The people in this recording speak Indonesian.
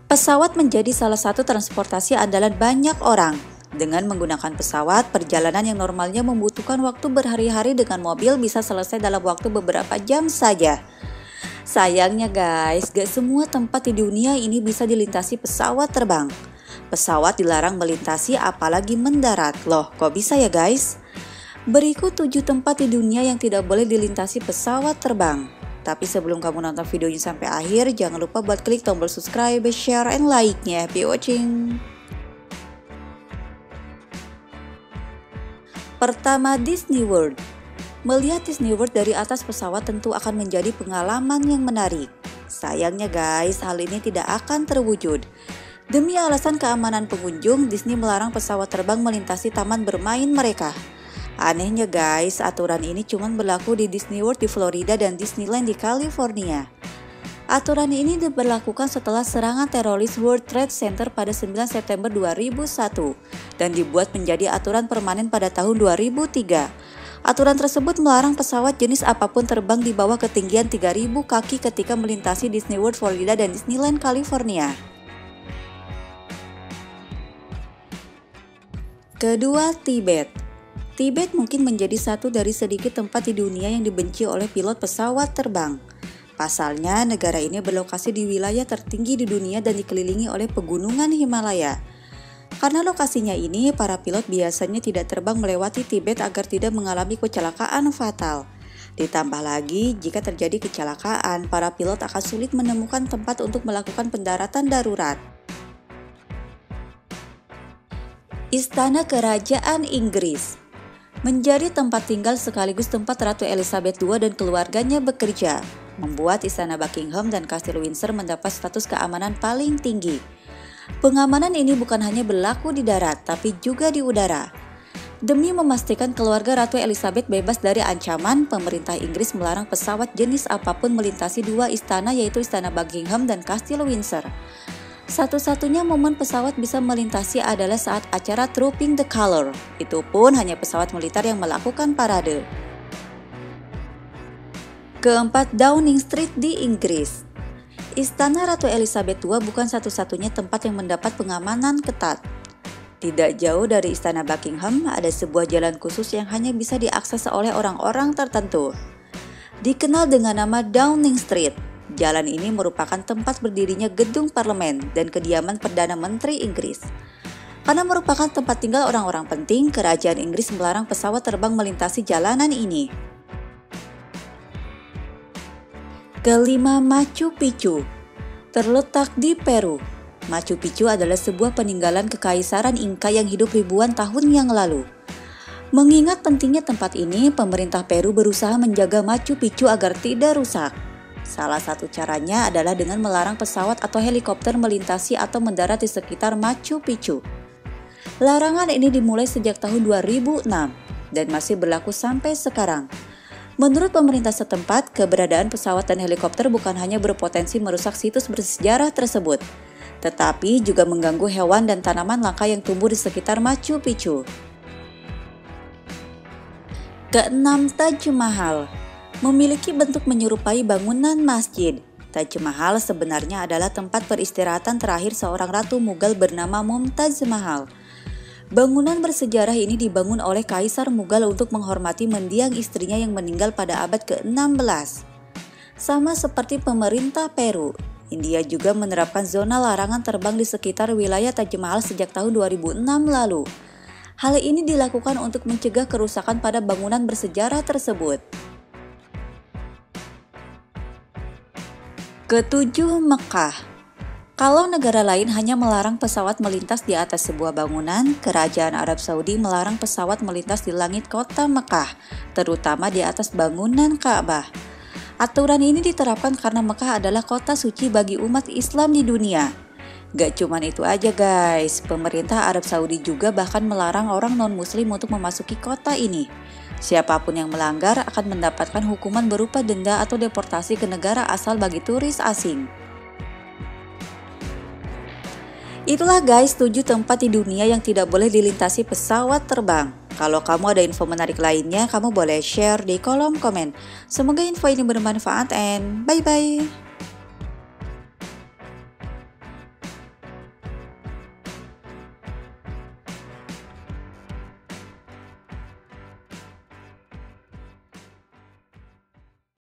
Pesawat menjadi salah satu transportasi andalan banyak orang. Dengan menggunakan pesawat, perjalanan yang normalnya membutuhkan waktu berhari-hari dengan mobil bisa selesai dalam waktu beberapa jam saja. Sayangnya guys, gak semua tempat di dunia ini bisa dilintasi pesawat terbang. Pesawat dilarang melintasi apalagi mendarat. Loh, kok bisa ya guys? Berikut 7 tempat di dunia yang tidak boleh dilintasi pesawat terbang. Tapi sebelum kamu nonton videonya sampai akhir, jangan lupa buat klik tombol subscribe, share, and like-nya. Happy watching! Pertama, Disney World. Melihat Disney World dari atas pesawat tentu akan menjadi pengalaman yang menarik. Sayangnya guys, hal ini tidak akan terwujud. Demi alasan keamanan pengunjung, Disney melarang pesawat terbang melintasi taman bermain mereka. Anehnya guys, aturan ini cuma berlaku di Disney World di Florida dan Disneyland di California. Aturan ini diberlakukan setelah serangan teroris World Trade Center pada 9 September 2001 dan dibuat menjadi aturan permanen pada tahun 2003. Aturan tersebut melarang pesawat jenis apapun terbang di bawah ketinggian 3.000 kaki ketika melintasi Disney World Florida dan Disneyland California. Kedua, Tibet. Tibet mungkin menjadi satu dari sedikit tempat di dunia yang dibenci oleh pilot pesawat terbang. Pasalnya, negara ini berlokasi di wilayah tertinggi di dunia dan dikelilingi oleh pegunungan Himalaya. Karena lokasinya ini, para pilot biasanya tidak terbang melewati Tibet agar tidak mengalami kecelakaan fatal. Ditambah lagi, jika terjadi kecelakaan, para pilot akan sulit menemukan tempat untuk melakukan pendaratan darurat. Istana Kerajaan Inggris menjadi tempat tinggal sekaligus tempat Ratu Elizabeth II dan keluarganya bekerja, membuat Istana Buckingham dan Kastil Windsor mendapat status keamanan paling tinggi. Pengamanan ini bukan hanya berlaku di darat, tapi juga di udara. Demi memastikan keluarga Ratu Elizabeth bebas dari ancaman, pemerintah Inggris melarang pesawat jenis apapun melintasi dua istana, yaitu Istana Buckingham dan Kastil Windsor. Satu-satunya momen pesawat bisa melintasi adalah saat acara Trooping the Colour. Itu pun hanya pesawat militer yang melakukan parade. Keempat, Downing Street di Inggris. Istana Ratu Elizabeth II bukan satu-satunya tempat yang mendapat pengamanan ketat. Tidak jauh dari Istana Buckingham ada sebuah jalan khusus yang hanya bisa diakses oleh orang-orang tertentu. Dikenal dengan nama Downing Street. Jalan ini merupakan tempat berdirinya gedung parlemen dan kediaman Perdana Menteri Inggris. Karena merupakan tempat tinggal orang-orang penting, kerajaan Inggris melarang pesawat terbang melintasi jalanan ini. Kelima, Machu Picchu. Terletak di Peru. Machu Picchu adalah sebuah peninggalan kekaisaran Inka yang hidup ribuan tahun yang lalu. Mengingat pentingnya tempat ini, pemerintah Peru berusaha menjaga Machu Picchu agar tidak rusak. Salah satu caranya adalah dengan melarang pesawat atau helikopter melintasi atau mendarat di sekitar Machu Picchu. Larangan ini dimulai sejak tahun 2006 dan masih berlaku sampai sekarang. Menurut pemerintah setempat, keberadaan pesawat dan helikopter bukan hanya berpotensi merusak situs bersejarah tersebut, tetapi juga mengganggu hewan dan tanaman langka yang tumbuh di sekitar Machu Picchu. Keenam, Taj Mahal. Memiliki bentuk menyerupai bangunan masjid. Taj Mahal sebenarnya adalah tempat peristirahatan terakhir seorang ratu Mughal bernama Mumtaz Mahal. Bangunan bersejarah ini dibangun oleh Kaisar Mughal untuk menghormati mendiang istrinya yang meninggal pada abad ke-16. Sama seperti pemerintah Peru, India juga menerapkan zona larangan terbang di sekitar wilayah Taj Mahal sejak tahun 2006 lalu. Hal ini dilakukan untuk mencegah kerusakan pada bangunan bersejarah tersebut. Ketujuh, Mekah. Kalau negara lain hanya melarang pesawat melintas di atas sebuah bangunan, Kerajaan Arab Saudi melarang pesawat melintas di langit kota Mekah, terutama di atas bangunan Ka'bah. Aturan ini diterapkan karena Mekah adalah kota suci bagi umat Islam di dunia. Gak cuman itu aja guys, pemerintah Arab Saudi juga bahkan melarang orang non-muslim untuk memasuki kota ini. Siapapun yang melanggar akan mendapatkan hukuman berupa denda atau deportasi ke negara asal bagi turis asing. Itulah guys 7 tempat di dunia yang tidak boleh dilintasi pesawat terbang. Kalau kamu ada info menarik lainnya, kamu boleh share di kolom komen. Semoga info ini bermanfaat and bye-bye.